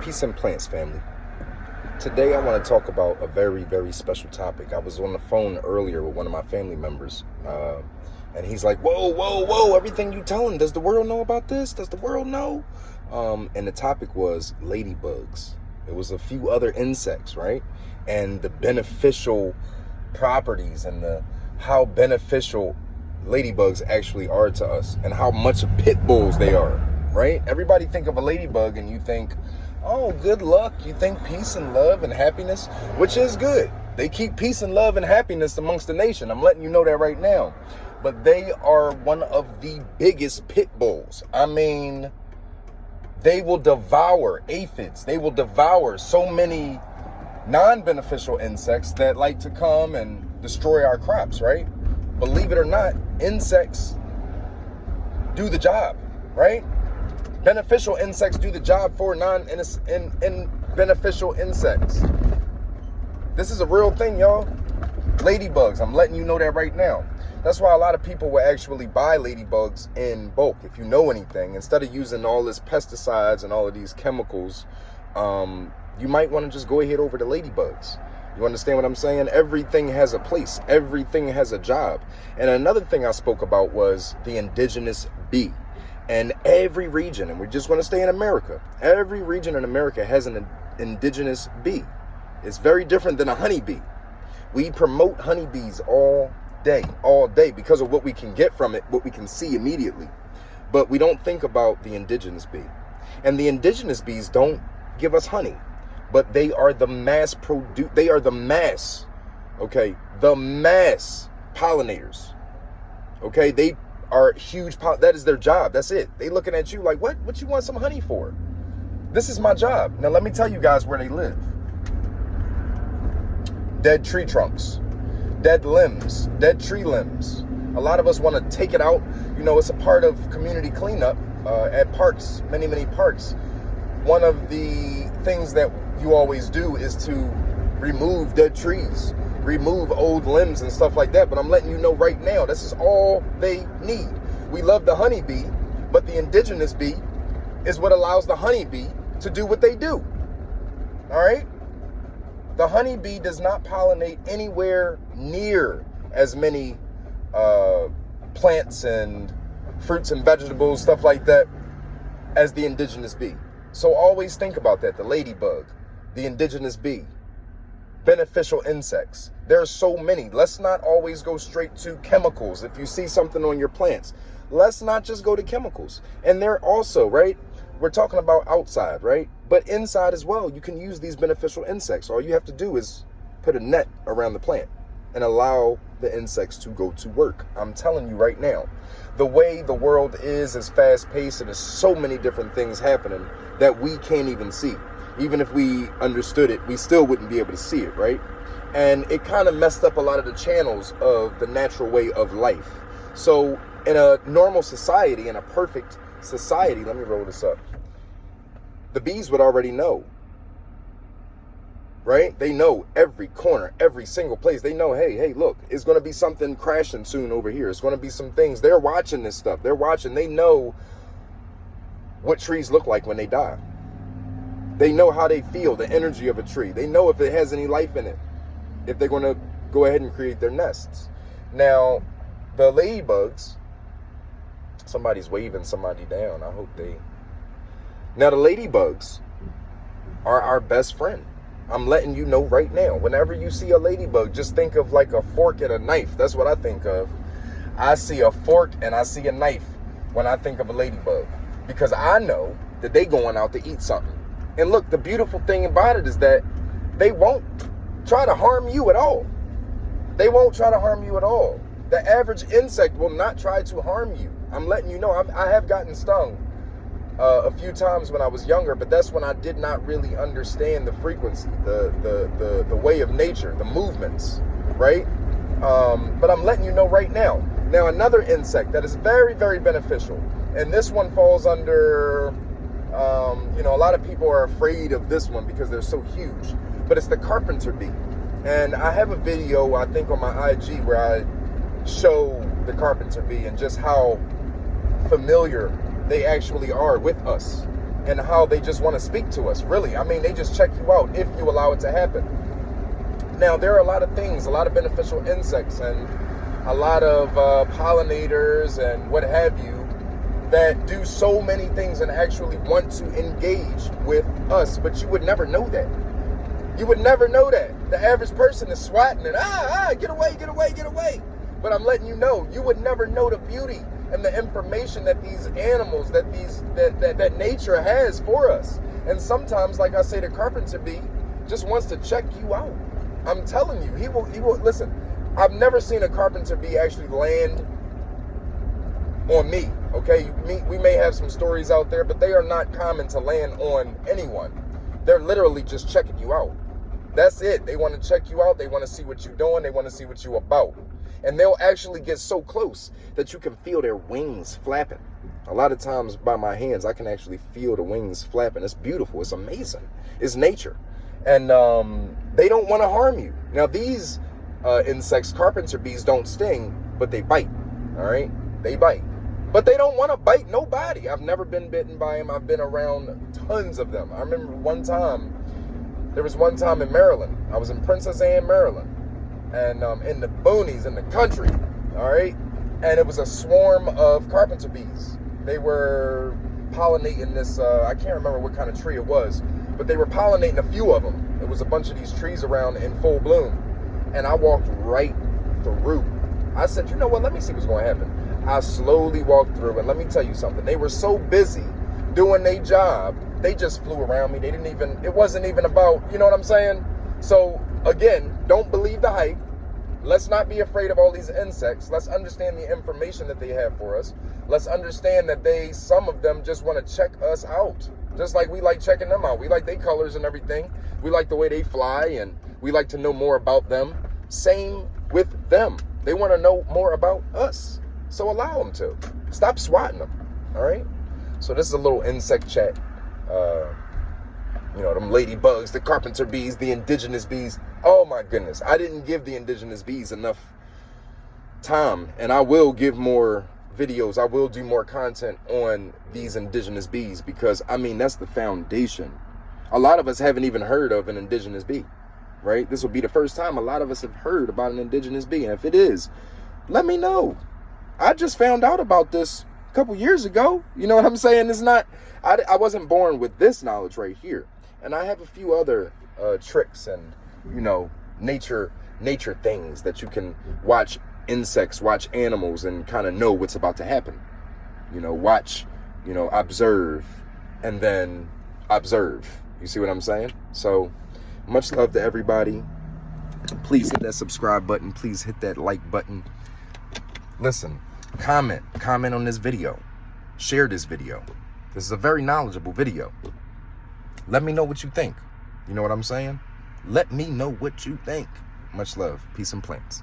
Peacenplants family. Today I want to talk about a very, very special topic. I was on the phone earlier with one of my family members, and he's like, whoa, everything you telling, does the world know about this? Does the world know? And the topic was ladybugs. It was a few other insects, right? And the beneficial properties and how beneficial ladybugs actually are to us and how much pit bulls they are, right? Everybody think of a ladybug and you think, oh, good luck. You think peace and love and happiness, which is good. They keep peace and love and happiness amongst the nation. I'm letting you know that right now. But they are one of the biggest pit bulls. I mean, they will devour aphids. They will devour so many non-beneficial insects that like to come and destroy our crops, right? Believe it or not, insects do the job, right? Beneficial insects do the job for non-beneficial insects. This is a real thing, y'all. Ladybugs, I'm letting you know that right now. That's why a lot of people will actually buy ladybugs in bulk. If you know anything, instead of using all this pesticides and all of these chemicals, you might want to just go ahead over to ladybugs. You understand what I'm saying? Everything has a place. Everything has a job. And another thing I spoke about was the indigenous bee. And every region, and we're just going to stay in America, every region in America has an indigenous bee. It's very different than a honeybee. We promote honeybees all day because of what we can get from it, what we can see immediately. But we don't think about the indigenous bee. And the indigenous bees don't give us honey, but they are the mass pollinators. Okay, they are huge. That is their job. That's it. They looking at you like, what you want some honey for? This is my job. Now let me tell you guys where they live. Dead tree trunks, dead limbs, dead tree limbs. A lot of us want to take it out. You know, it's a part of community cleanup at parks, many parks. One of the things that you always do is to remove dead trees, remove old limbs and stuff like that. But I'm letting you know right now, this is all they need. We love the honeybee, but the indigenous bee is what allows the honeybee to do what they do. All right? The honeybee does not pollinate anywhere near as many plants and fruits and vegetables, stuff like that, as the indigenous bee. So always think about that. The ladybug, the indigenous bee, beneficial insects. There are so many. Let's not always go straight to chemicals. If you see something on your plants, let's not just go to chemicals. And they're also, right? We're talking about outside, right? But inside as well, you can use these beneficial insects. All you have to do is put a net around the plant and allow the insects to go to work. I'm telling you right now, the way the world is fast-paced and there's so many different things happening that we can't even see. Even if we understood it, we still wouldn't be able to see it, right? And it kind of messed up a lot of the channels of the natural way of life. So in a normal society, in a perfect society, let me roll this up. The bees would already know, right? They know every corner, every single place. They know, hey, look, it's going to be something crashing soon over here. It's going to be some things. They're watching this stuff. They're watching. They know what trees look like when they die. They know how they feel, the energy of a tree. They know if it has any life in it, if they're going to go ahead and create their nests. Now, the ladybugs, somebody's waving somebody down. I hope they... Now, the ladybugs are our best friend. I'm letting you know right now. Whenever you see a ladybug, just think of like a fork and a knife. That's what I think of. I see a fork and I see a knife when I think of a ladybug. Because I know that they going out to eat something. And look, the beautiful thing about it is that they won't try to harm you at all. They won't try to harm you at all. The average insect will not try to harm you. I'm letting you know. I have gotten stung a few times when I was younger, but that's when I did not really understand the frequency, the way of nature, the movements, right? But I'm letting you know right now. Now, another insect that is very, very beneficial, and this one falls under, a lot of people are afraid of this one because they're so huge, but it's the Carpenter bee. And I have a video, I think, on my IG where I show the Carpenter bee and just how familiar they actually are with us. and how they just want to speak to us, really. I mean, they just check you out if you allow it to happen. Now, there are a lot of things, a lot of beneficial insects and a lot of pollinators and what have you that do so many things and actually want to engage with us, but you would never know that. You would never know that. The average person is swatting and get away, get away, get away. But I'm letting you know, you would never know the beauty and the information that these animals, that nature has for us. And sometimes, like I say, the carpenter bee just wants to check you out. I'm telling you, he will listen. I've never seen a carpenter bee actually land on me. Okay, we may have some stories out there, but they are not common to land on anyone. They're literally just checking you out. That's it. They want to check you out. They want to see what you're doing. They want to see what you're about. And they'll actually get so close that you can feel their wings flapping. A lot of times by my hands, I can actually feel the wings flapping. It's beautiful. It's amazing. It's nature. And they don't want to harm you. Now, these insects, carpenter bees, don't sting, but they bite. All right? They bite. But they don't want to bite nobody. I've never been bitten by them. I've been around tons of them. I remember there was one time in Maryland. I was in Princess Anne, Maryland. And in the boonies, in the country. All right? And it was a swarm of carpenter bees. They were pollinating this, I can't remember what kind of tree it was, but they were pollinating a few of them. It was a bunch of these trees around in full bloom. And I walked right through. I said, you know what? Let me see what's going to happen. I slowly walked through, and let me tell you something. They were so busy doing their job, they just flew around me. It wasn't even about, you know what I'm saying? So, again, don't believe the hype. Let's not be afraid of all these insects. Let's understand the information that they have for us. Let's understand that some of them just want to check us out. Just like we like checking them out. We like their colors and everything. We like the way they fly, and we like to know more about them. Same with them. They want to know more about us. So allow them to. Stop swatting them. All right? So this is a little insect chat. Them ladybugs, the carpenter bees, the indigenous bees. Oh my goodness. I didn't give the indigenous bees enough time. And I will give more videos. I will do more content on these indigenous bees because, that's the foundation. A lot of us haven't even heard of an indigenous bee, right? This will be the first time a lot of us have heard about an indigenous bee. And if it is, let me know. I just found out about this a couple years ago. You know what I'm saying? It's not, I wasn't born with this knowledge right here. And I have a few other tricks and, nature things that you can watch insects, watch animals, and kind of know what's about to happen. Watch, observe, and then observe. You see what I'm saying? So much love to everybody. Please hit that subscribe button. Please hit that like button. Listen, comment on this video. Share this video. This is a very knowledgeable video. Let me know what you think. You know what I'm saying? Let me know what you think. Much love. Peace and plants.